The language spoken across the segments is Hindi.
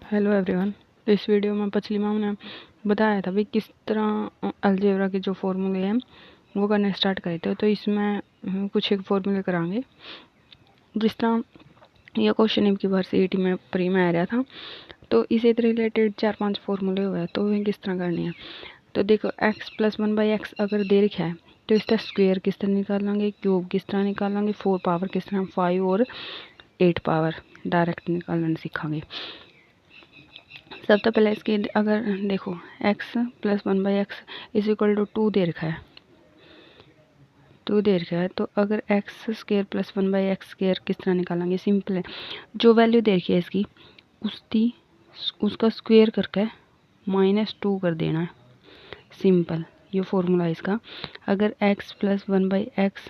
Hello everyone. तो इस वीडियो में पिछली मैम ने बताया था भी किस तरह अलजेब्रा के जो फॉर्मूले हैं वो करने स्टार्ट करे थे। तो इसमें कुछ एक फॉर्मूले कराएंगे। जिस तरह यह क्वेश्चन की बार CET में प्री में आ रहा था, तो इसे रिलेटेड 4-5 फॉर्मूले हुए हैं। तो वे किस तरह करनी है, तो देखो x + 1/x अगर दे रखा है तो इसका स्क्वायर किस तरह निकालेंगे, क्यूब किस तरह निकालेंगे, 4 पावर किस तरह, 5 और 8 पावर डायरेक्ट निकालना सीखेंगे। सबसे पहले इसकी अगर देखो x + 1/x = 2 दे रखा है, 2 दे रखा है। तो अगर x² + 1/x² किस तरह निकालेंगे, सिंपल है। जो वैल्यू दे रखी है इसकी उसका स्क्वायर करके -2 कर देना है, सिंपल। ये फॉर्मूला है इसका। अगर x + 1/x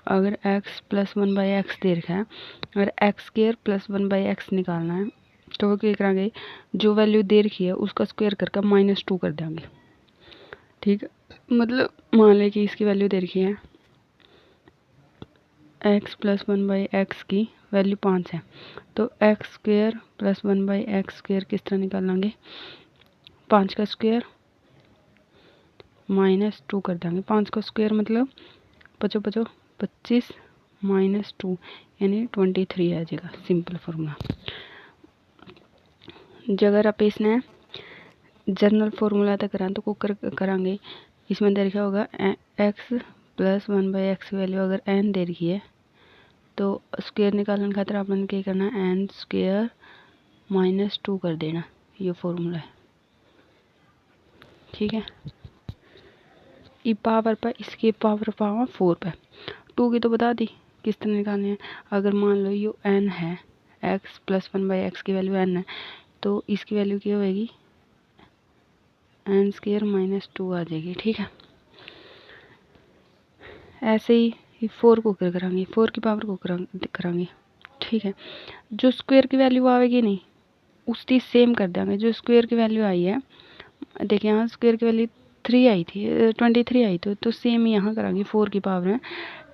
अगर x + 1/x दे रखा है, अगर x² + 1/x निकालना है तो वो क्या करेंगे, जो वैल्यू दे रखी है उसका स्क्वायर करके -2 कर देंगे। ठीक है, मतलब मान लें कि इसकी वैल्यू दे रखी है x + 1/x की वैल्यू 5 है, तो x² + 1/x² किस तरह निकालेंगे, 5 का स्क्वायर -2 कर देंगे। 5 का स्क्वायर मतलब 5 × 25 -2 यानी 23 आ जाएगा, सिंपल फॉर्मूला। अगर आप इसने जनरल फॉर्मूला तक करें तो कुकर करांगे। इसमें दे रखा होगा x + 1/x वैल्यू अगर n दे रखी है तो स्क्वायर निकालने खातिर आपने क्या करना है, n² -2 कर देना। ये फॉर्मूला है, ठीक है। ई पावर पर इसके पावर पावर 4 पे 2 की तो बता दी किस तरह निकालनी है। अगर मान लो ये n है, x + 1/x की वैल्यू n है, तो इसकी वैल्यू क्या होगी, n² -2 आ जाएगी, ठीक है। ऐसे ही 4 को क्या करांगे, 4 की पावर को करांगे, ठीक है। जो स्क्वायर की वैल्यू आएगी नहीं उसकी सेम कर देंगे। जो स्क्वायर की वैल्यू आई है, देखिए यहाँ स्क्वायर की वैल्यू 3 आई थी, 23 आई थी, तो सेम यहाँ करांगे। 4 की पावर में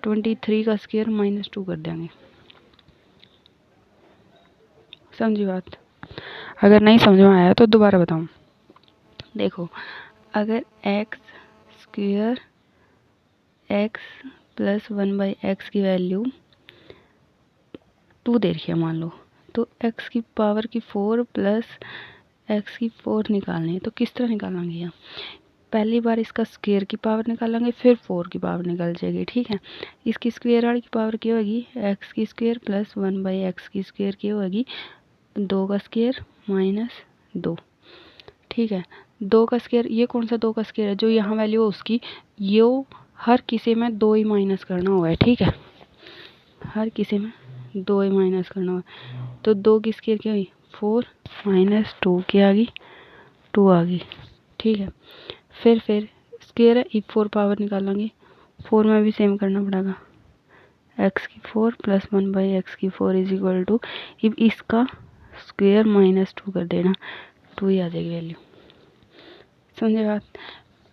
23 का स्क्वायर -2 कर देंगे। समझी बात? अगर नहीं समझ में आया तो दोबारा बताऊँ। देखो अगर x² x + 1/x की वैल्यू 2 दे रखी है मान लो, तो x की पावर की 4 + x की 4 निकालनी है। तो किस तरह निकालेंगे, यहाँ पहली बार इसका स्क्वायर की पावर निकालेंगे, फिर 4 की पावर निकल जाएगी, ठीक है। इसकी स्क्वायर वाली की पावर क्या होगी, x की स्क्वायर + 1/x की स्क्वायर क्या होगी, 2 का स्क्वायर -2, ठीक है। 2 का स्क्वायर, ये कौन सा 2 का स्क्वायर है, जो यहाँ वैल्यू है उसकी, यो हर किसी में 2 ही माइनस करना होगा, ठीक है। हर किसी में 2 ही माइनस करना होगा। तो 2 की स्क्वायर क्या हुई, 4 -2 की आ गई, 2 आ गई, ठीक है। फिर स्क्वायर है, 4 पावर निकालेंगे, 4 में भी सेम करना पड़ेगा। x की 4 + 1/x की 4 = अब इसका स्क्वायर -2 कर देना, 2 ही आ जाएगी वैल्यू। समझे बात?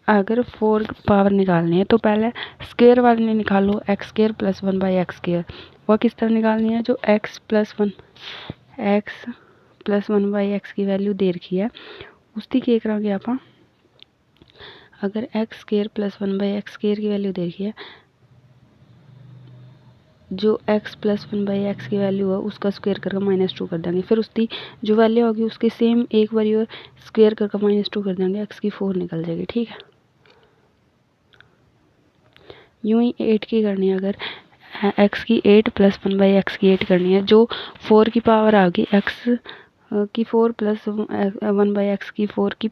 अगर 4 पावर निकालनी है तो पहले स्क्वायर वाली निकालो, x² + 1/x²। वह किस तरह निकालनी है, जो x + 1/x की वैल्यू दे रखी है उसकी क्या करेंगे आप। अगर x² + 1/x² की वैल्यू दे रखी है, जो x + 1/x की वैल्यू है उसका स्क्वायर करके -2 कर देंगे। फिर उसकी जो वैल्यू होगी उसकी सेम एक बार और स्क्वायर करके -2 कर देंगे, x की 4 निकल जाएगी, ठीक है। यूं ही 8 की करनी है। अगर x की 8 + 1/x की 8 करनी है, जो 4 की पावर आ गई x की 4 + 1/x की 4 की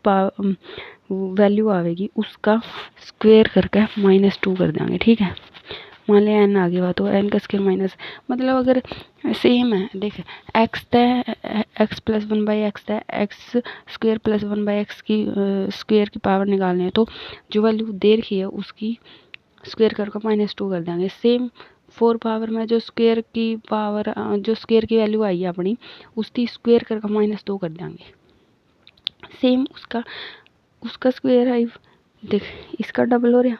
वैल्यू आएगी उसका स्क्वायर करके -2 कर देंगे, ठीक है। मान लिया n आ गया हुआ, तो n का स्क्वायर माइनस, मतलब अगर सेम है, देख x + 1/x है, x² + 1/x की स्क्वायर की पावर निकालनी है, तो जो वैल्यू दे रखी है उसकी स्क्वायर करके -2 कर देंगे। सेम 4 पावर में जो स्क्वायर की वैल्यू आई है अपनी, उसकी स्क्वायर करके -2 कर देंगे। सेम उसका स्क्वायर आई, देख इसका डबल हो रहा,